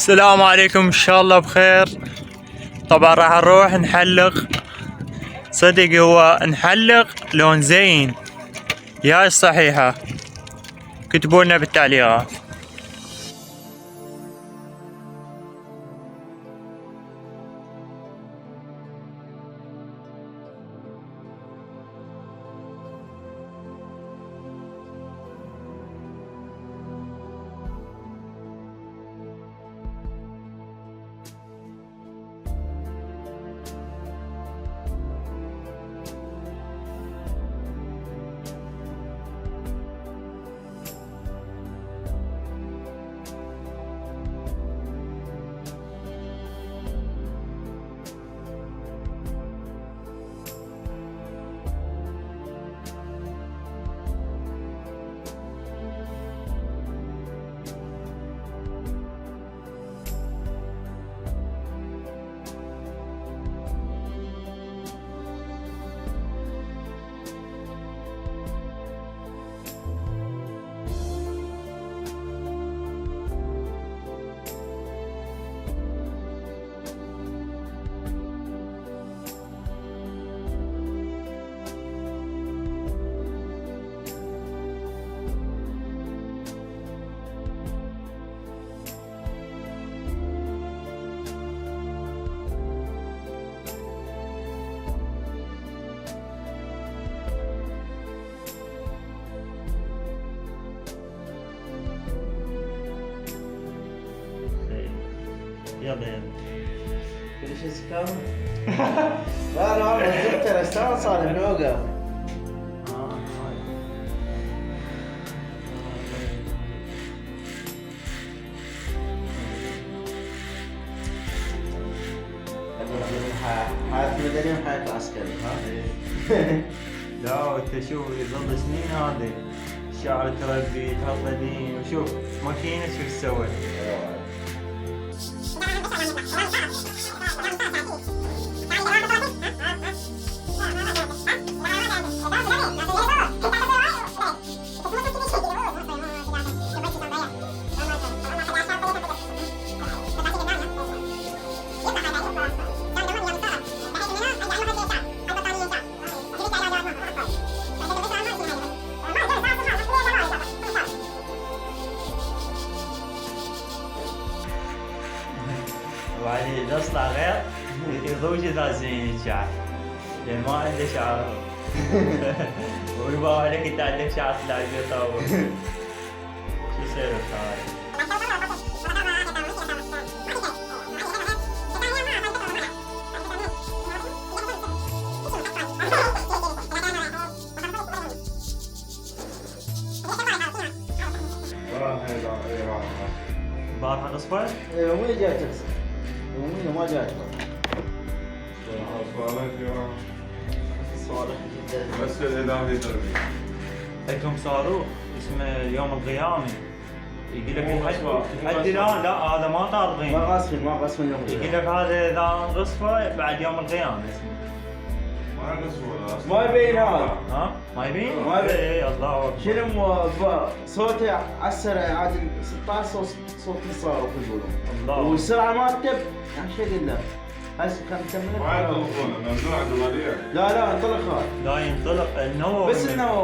السلام عليكم، ان شاء الله بخير. طبعا راح نروح نحلق. صدق هو نحلق لون زين يا صحيحة؟ كتبوا لنا بالتعليقات. يلا يلا كل شيء سكر. لا لا والله زدت الاستاذ صار بنوقف. حياة مدني وحياة عسكري ها؟ لا وانت شوف يظل سنين هذه الشعر تربي تحط دين وشوف ماكينة شو تسوي. وبعدين إذا أصلع غير يضوج إذا زين الشعر لأن ما عنده شعر. ويبغى عليك أنت عندك شعر تلعب فيه طاول. شو يصير هاي؟ بارحة قصفة؟ يوميا جاي تغسل. يوميا ما جاي صالح جدا. بس الإعلامي دربي. عندهم صاروخ اسمه يوم القيامة. يقول لك الحد لا هذا ما طارقين. ما غاصفين يوم يقول لك هذا إذا انقصفه بعد يوم القيامة اسمه. ما نقص ما يبين هذا. ها؟ ما يبين؟ ما يبين. ايه الله أكبر. شنو صوته عسر عاد 16 صوت الصاروخ يقولون. الله. والسرعه مالته يعني شيء قله. هسه كان ما مكمل. يطلقونه ممنوع دمارية. لا انطلق هذا. لا ينطلق النور بس من- انه